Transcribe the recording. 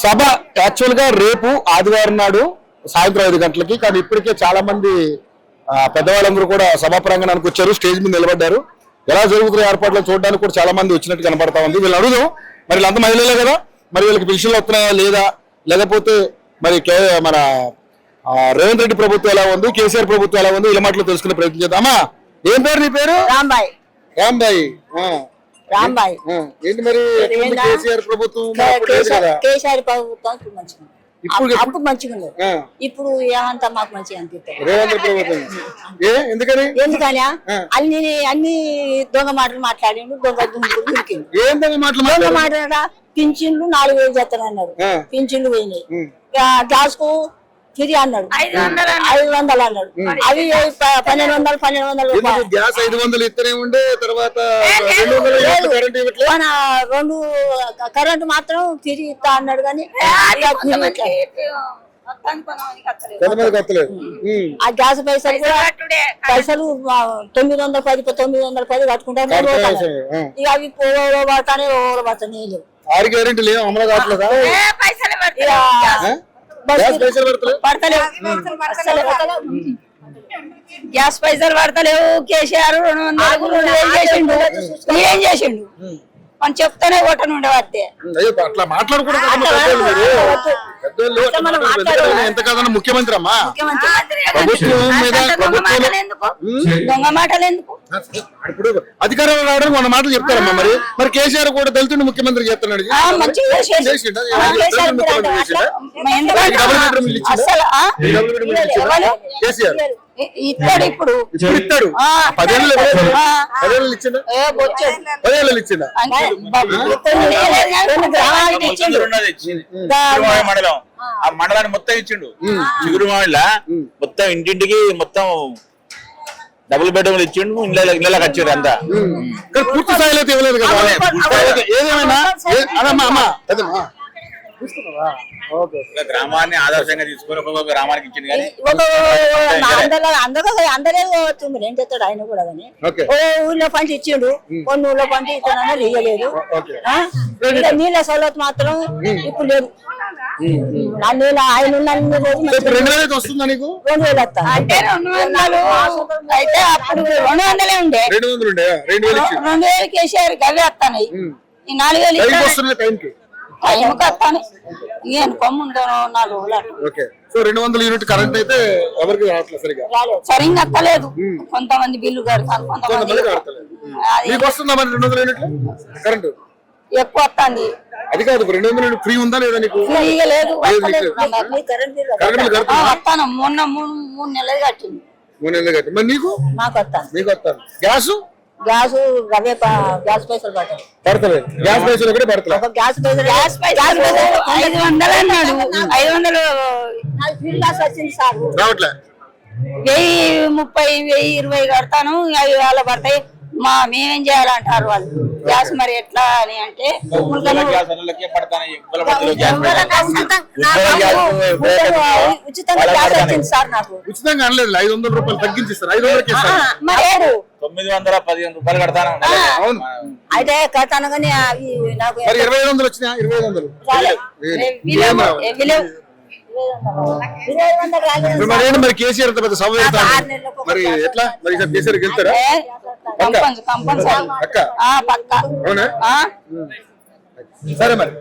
సభ actual గా రేపు ఆదివారం నాడు సాయంత్రం 5 గంటలకి, కానీ ఇప్పటికే చాలా మంది పెద్దవాళ్ళందరూ కూడా సభా ప్రాంగణానికి వచ్చారు, స్టేజ్ మీద నిలబడ్డారు. ఎలా జరుగుతున్న ఏర్పాట్లు చూడడానికి కూడా చాలా మంది వచ్చినట్టు కనబడతా ఉంది. వీళ్ళు అడుగుదాం, మరి వీళ్ళంతా మహిళలే కదా, మరి వీళ్ళకి పెన్షన్లు వస్తున్నాయా లేదా, లేకపోతే మరి మన రేవంత్ రెడ్డి ప్రభుత్వం ఎలా ఉంది, కేసీఆర్ ప్రభుత్వం ఎలా ఉంది, ఇలా మాటలు తెలుసుకునే ప్రయత్నం చేద్దాం. అమ్మా, ఏం పేరు నీ పేరు? రాంబాయ్. రాంబాయ్. రాంబాయ్ ఏంటి మరి కేసీఆర్ ప్రభుత్వం? కేసీఆర్ ప్రభుత్వం అప్పుడు మంచిగా ఉంది, ఇప్పుడు ఏమంతా మాకు మంచిగా అనిపిస్తుంది. రేవంత్ ప్రభుత్వం ఎందుకని అన్ని దొంగ మాటలు మాట్లాడిండు, దొరికిండు. ఏం దొంగ మాట్లాడా? పింఛన్లు 4,000 చేస్తానన్నారు, పింఛన్లు పోయినాయి. గ్యాస్ కు ఫ్రీ అన్నాడు, 500 అన్నాడు. అవి 1,200 గ్యాస్ 500 ఇస్తూనే ఉండే, తర్వాత మన 2 కరెంట్ మాత్రం ఫ్రీ ఇస్తా అన్నాడు. కానీ ఆ గ్యాస్ పైసలు కూడా పైసలు 910 కట్టుకుంటారు. ఇక అవి ఓవర్ పడతానే లేవు. 6 గ్యారెంటీ లేవు, అమలు కావట్లేదా? గ్యాస్ పైసలు పడతలేవు. కేసీఆర్ 200 చేసిండు, ఏం చేసిండు మనం చెప్తానే కొట్టను ఉండవద్దే. అట్లా మాట్లాడకూడదు. ఎంత కాదన్నా ముఖ్యమంత్రి అమ్మా, దొంగ మాటలు ఎందుకు? ఇప్పుడు అధికారంలో రావడానికి 100 మాటలు చెప్తారమ్మా. మరి కేసీఆర్ కూడా దళితుడిని ముఖ్యమంత్రి చేస్తున్నాడు. ఇస్తాడు, ఇప్పుడు ఇస్తాడు. 10 ఏళ్ళు ఇచ్చిందా? 10 ఏళ్ళు ఇచ్చిందా? మండలం, ఆ మండలాన్ని మొత్తం ఇచ్చిండు. చిగురుమామిళ్ళ మొత్తం ఇంటింటికి మొత్తం డబుల్ బెడ్రూమ్లు ఇచ్చిండు, ఇళ్ళకి వచ్చిండు అంతా. పూర్తి స్థాయిలో ఇవ్వలేదు కదా. ఏదేమైనా గ్రామాన్ని ఆదర్శంగా తీసుకొని ఒక్కొక్క గ్రామానికి ఇచ్చింది. కానీ అందరూ ఏం చెప్తాడు ఆయన కూడా. కానీ ఊళ్ళో పంచి ఇచ్చిండు, కొన్ని ఊళ్ళో పంచి ఇతను ఇయ్యలేదు. నీళ్ళ సౌలత్ మాత్రం ఇప్పుడు లేదు. ఆయన 2,000 వస్తుందా నీకు? 2,000 వస్తా అంటే 200 అయితే అప్పుడు 200 ఉండే. 2,000 కేసీఆర్ గవే వస్తాయి. ఈ 4,000 టైంకి వస్తాను. ఏం కొమ్ముందో 4 రోజులు. సో 200 యూనిట్ కరెంట్ అయితే ఎవరికి సరిగ్గా వస్తలేదు. కొంతమంది బిల్లు కడతాను, కొంతమంది కరెంట్ ఎక్కువ వస్తుంది. అది కాదు, 200 యూనిట్ ఫ్రీ ఉందా లేదా నీకు? ఫ్రీగా లేదు, వస్తాను. మొన్న 3 నెలలు కట్టింది. 3 నెలలు కట్టి. మరి నీకు? నాకు వస్తాను. నీకు వస్తాను. గ్యాస్ అవే గ్యాస్ పైసలు పడతాయి. పడతలేదు. గ్యాస్ పైసలు ఒకటే పడతలేదు. గ్యాస్ పైసలు 500 అన్నాడు. 500 వచ్చింది సార్. రావట్లే. 1,030, 1,020 కడతాను, అవి వాళ్ళ పడతాయి. మేమేం చేయాలంటారు వాళ్ళు. గ్యాస్ మరి ఎట్లా అని అంటే ఉచితంగా గ్యాస్ వచ్చింది సార్ నాకు. ఉచితంగా అనలేదు, 500 రూపాయలు తగ్గించిస్తారు. 500 915 రూపాయలు కడతాను. అయితే కడతాను కానీ అవి నాకు 2,500 వచ్చినాయా? 2,500 మరి కేసీఆర్ పెద్ద సభ మరి ఎట్లా? మరి కేసీఆర్ వెళ్తారా? కంపల్సరీ. అవునా? సరే మరి.